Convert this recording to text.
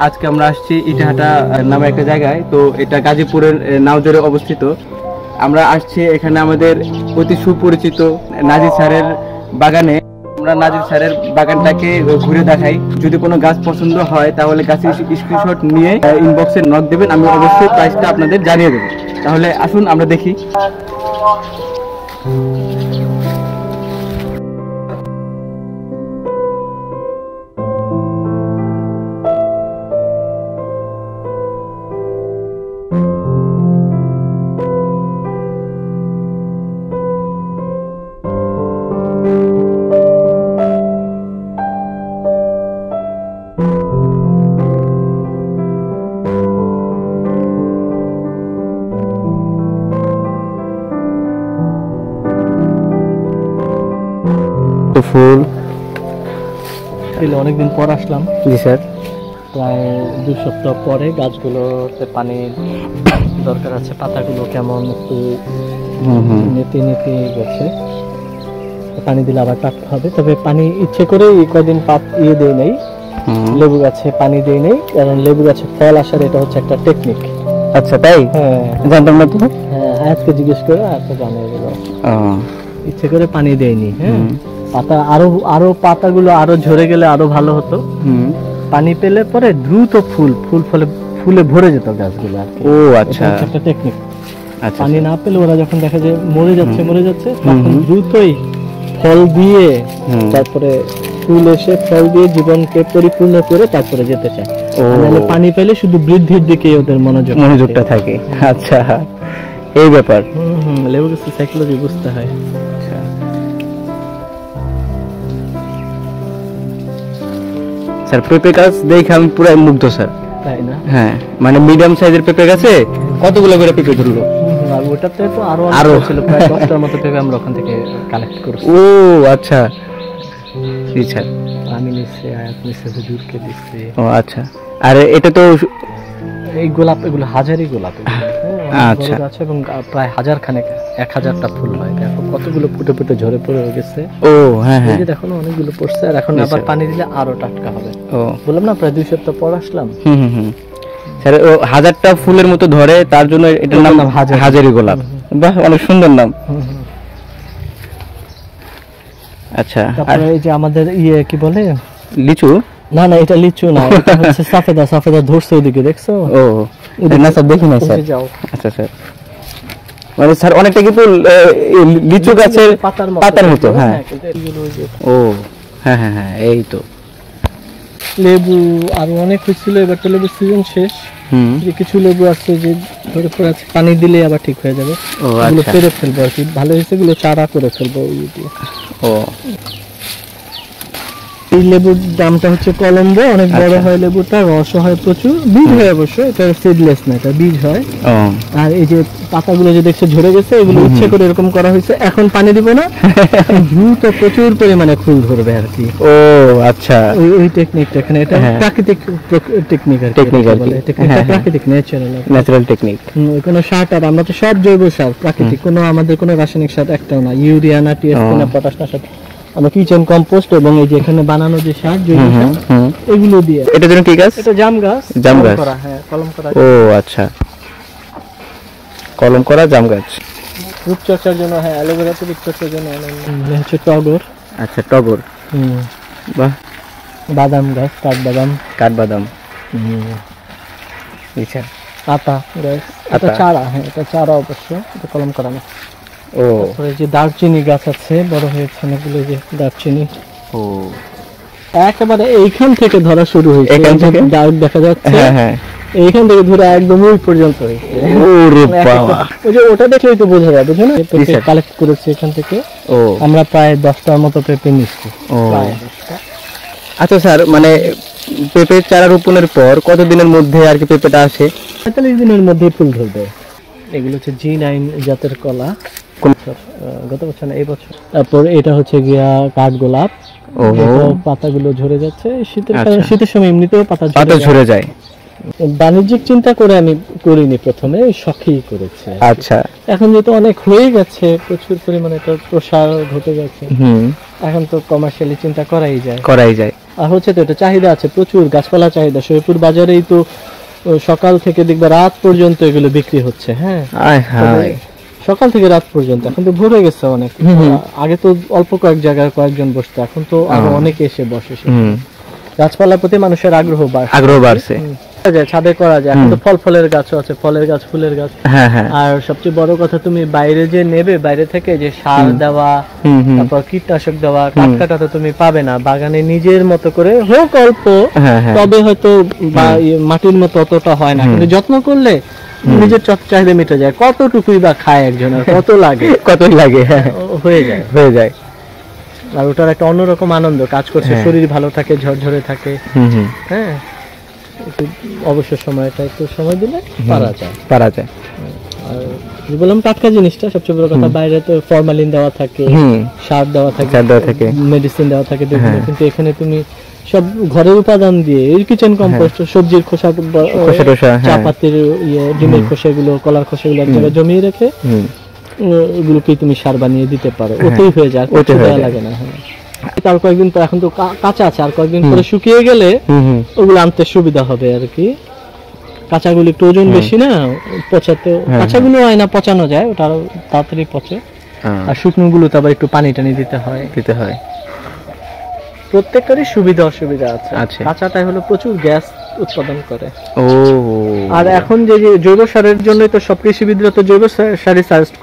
আজকে আমরা আসছি ইটাহাটা নামে একটা জায়গায়, তো এটা গাজীপুরের নাওজরে অবস্থিত। আমরা আসছি এখানে আমাদের অতি সুপরিচিত নাজির স্যারের বাগানে। আমরা নাজির স্যারের বাগানটাকে ঘুরে দেখাই। যদি কোনো গাছ পছন্দ হয় তাহলে গাছের স্ক্রিনশট নিয়ে ইনবক্সে নক দেবেন, আমি অবশ্যই প্রাইসটা আপনাদের জানিয়ে দেবো। তাহলে আসুন আমরা দেখি। ফুল অনেকদিন পর আসলাম। জি স্যার, প্রায় 2 সপ্তাহ পরে। গাছগুলোতে পানি দরকার আছে, পাতাগুলো কেমন একটু নেতি নেতি গেছে, পানি দিলে আবার টাটকা হবে। তবে পানি ইচ্ছে করে কদিন দেই নাই, লেবু গাছে পানি দেই নাই, কারণ লেবু গাছে ফল আসার এটা হচ্ছে একটা টেকনিক। আচ্ছা তাই? হ্যাঁ, জানতাম না তো। হ্যাঁ, আজকে জিজ্ঞেস করে আজকে জানিয়ে দিল। ইচ্ছে করে পানি দেয়নি। হ্যাঁ, পাতা আরো পাতাগুলো আরো ঝরে গেলে আরো ভালো হতো। পানি পেলে পরে দ্রুত ফুলে ভরে যেত গাছগুলো। ও আচ্ছা, একটা টেকনিক। পানি না পেলে ওরা যখন দেখা যায় মরে যাচ্ছে তখন দ্রুতই ফল দিয়ে, তারপরে ফুল এসে ফল দিয়ে জীবনকে পরিপূর্ণ করে তারপরে যেতে চায়। নাহলে পানি পেলে শুধু বৃদ্ধির দিকে ওদের মনোযোগটা থাকে। আচ্ছা, এই ব্যাপার। লেবু গাছের সাইকোলজি বুঝতে হয়। স্যার, পেঁপে গাছ দেখে আমি পুরো মুগ্ধ স্যার। তাই না? হ্যাঁ, মানে মিডিয়াম সাইজের পেঁপে গাছে কতগুলো করে পেঁপে ধরলো। আর ওটাতে তো আরো ছিল, প্রায় 10টার মতো পেঁপে আমরা ওখান থেকে কালেক্ট করছি। ও আচ্ছা, জি স্যার। আমি নিচে হুজুরকে দিচ্ছি। ও আচ্ছা। আর এটা তো এই গোলাপ, এগুলো হাজারি গোলাপ। আচ্ছা, এবং প্রায় 1000 খানেক 1000টা ফুল হয়। দেখো কতগুলো ফুটে ফুটে ঝরে পড়ে গেছে। ও হ্যাঁ হ্যাঁ, দেখো অনেকগুলো পড়ছে। আর এখন আবার পানি দিলে আরো টাটকা হবে। ও বললাম না, প্রায় 2 সপ্তাহ পর আসলাম। স্যার, ও 1000টা ফুলের মতো ধরে, তার জন্য এটার নাম হাজারি গোলাপ। বাহ, অনেক সুন্দর নাম। আচ্ছা, তারপরে এই যে আমাদের কি বলে, লিচু। না না, এটা লিচু না, এটা হচ্ছে সাফেদা ধরছে ওইদিকে, দেখছো? ও না স্যার, দেখি না স্যার। আচ্ছা স্যার, মানে স্যার অনেকটা কিন্তু লিচু গাছের পাতার মতো। হ্যাঁ, ও হ্যাঁ হ্যাঁ হ্যাঁ, এই তো। লেবু আরো অনেক হয়েছিল, এবার তো লেবু সিজন শেষ। কিছু লেবু আছে যে ধরে পড়ে আছে, পানি দিলে আবার ঠিক হয়ে যাবে। ওগুলো পেরে ফেলবো আর কি, ভালো হয়েছে, এগুলো চারা করে ফেলবো। ও, এই লেবুর দামটা হচ্ছে কলম্বো, অনেক বড় হয় লেবুটা, রস হয় প্রচুর, বীজ হয় অবশ্য, এটা সিডলেস না, এটা বীজ হয়। আর এই যে পাতাগুলো যে দেখছো ঝরে গেছে, এগুলো ইচ্ছে করে এরকম করা হয়েছে। এখন পানি দিব না, দ্রুত প্রচুর পরিমাণে ফুল ধরবে আর কি। ও আচ্ছা, ওই টেকনিকটা এখানে, এটা প্রাকৃতিক টেকনিক আর কি, প্রাকৃতিক ন্যাচারাল টেকনিক। কোনো সার টার, আমরা তো সব জৈব সার, প্রাকৃতিক, কোনো আমাদের কোনো রাসায়নিক সার একটাও না, ইউরিয়া না, টিএসপি না, পটাশ না, সব আমরা কিচেন কম্পোস্ট এবং এই যে এখানে বানানো যে সার, জৈব সার, এগুলো দিয়ে। এটা যেন কি গাছ? এটা জাম গাছ। হ্যাঁ, কলম করা। ও আচ্ছা, কলম করা জাম গাছ। রূপচর্চার জন্য, হ্যাঁ, অ্যালোভেরা তো রূপচর্চার জন্য। হচ্ছে টগর। আচ্ছা, টগর। বাহ। বাদাম গাছ, কাঠবাদাম। আচ্ছা, আতা গাছ, এটা চারা। হ্যাঁ, এটা চারা অবশ্য, এটা কলম করা না। ও, তারপরে যে দারচিনি গাছ আছে, বড় হয়েছে অনেকগুলো, যে দারচিনি। ও, একেবারে এইখান থেকে ধরা শুরু হয়েছে, এখান থেকে ডার্ক দেখা যাচ্ছে। হ্যাঁ হ্যাঁ, এইখান থেকে ধরে একদম ওই পর্যন্ত হয়েছে। ওরে বাবা, ওই যে ওটা দেখলেই তো বোঝা যায়, বুঝছো না? পেঁপে কালেক্ট করেছি এখান থেকে। ও, আমরা প্রায় 10টার মতো পেঁপে নিচ্ছি। ও আচ্ছা স্যার, মানে পেঁপে চারা রোপণের পর কতদিনের মধ্যে আর কি পেঁপেটা আসে? 45 দিনের মধ্যে ফুল ধরবে। এগুলো হচ্ছে G9 জাতের কলা। গত বছর না, এই বছর। তারপর এটা হচ্ছে গিয়া কাঠগোলাপ। পাতাগুলো ঝরে যাচ্ছে শীতের সময়, এমনিতেও পাতা ঝরে যায়। বাণিজ্যিক চিন্তা করে আমি করিনি, প্রথমে শখেই করেছি। আচ্ছা, এখন যেহেতু অনেক হয়ে গেছে, প্রচুর পরিমাণে এটা প্রসার ঘটে গেছে, এখন তো কমার্শিয়ালি চিন্তা করাই যায়। আর হচ্ছে তো এটা চাহিদা আছে, প্রচুর গাছপালা চাহিদা। শরীয়পুর বাজারেই তো সকাল থেকে দেখবে রাত পর্যন্ত এগুলো বিক্রি হচ্ছে। হ্যাঁ, সকাল থেকে রাত পর্যন্ত। এখন তো ভরে গেছে অনেক। আগে তো অল্প কয়েক জায়গায় কয়েকজন বসতো, এখন তো আরো অনেকে এসে বসে। গাছপালার প্রতি মানুষের আগ্রহ বাড়ছে। ছাদে করা যায়। এখন তো ফলের গাছও আছে, ফলের গাছ, ফুলের গাছ। আর সবচেয়ে বড় কথা, তুমি বাইরে যে নেবে, বাইরে থেকে যে সার দেওয়া, তারপর কীটনাশক দেওয়া, কাঠকাটা তো তুমি পাবে না। বাগানে নিজের মতো করে হোক অল্প, তবে হয়তো মাটির মতো অতটা হয় না, কিন্তু যত্ন করলে নিজের চাহিদা মিটে যায়। কতটুকুই বা খায় একজনের, কত লাগে হয়ে যায়। আর ওটার একটা অন্যরকম আনন্দ কাজ করছে, শরীর ভালো থাকে, ঝরঝরে থাকে। হ্যাঁ, অবসর সময়টা একটু সময় দিলে পারা যায়। আর বললাম টাটকা জিনিসটা সবচেয়ে বড় কথা। বাইরে তো ফরমালিন দেওয়া থাকে, সার দেওয়া থাকে, মেডিসিন দেওয়া থাকে, কিন্তু এখানে তুমি সব ঘরের উপাদান দিয়ে, কিচেন কম্পোস্ট, সবজির খোসা, চা পাতির ডিমের খোসা, এগুলো কলার খোসা, এগুলো এক জায়গায় জমিয়ে রেখে এগুলোকেই তুমি সার বানিয়ে দিতে পারো। ওতেই হয়ে যায়, লাগে না। আর কয়েকদিন তো, এখন তো কাঁচা আছে, আর কয়েকদিন পরে শুকিয়ে গেলে ওগুলো আনতে সুবিধা হবে আর কি। কাঁচাগুলো একটু ওজন বেশি না, পচাতে কাঁচাগুলো হয় না, পচানো যায়, ওটা আরো তাড়াতাড়ি পচে। আর শুকনো গুলো তো আবার একটু পানি টানি দিতে হয়। প্রত্যেকটারই সুবিধা অসুবিধা আছে। কাঁচাটাই হলো প্রচুর গ্যাস উৎপাদন করে। আর এখন যে জৈব সারের জন্যই তো সব কৃষিবিদরা তো জৈব সারই সাজেস্ট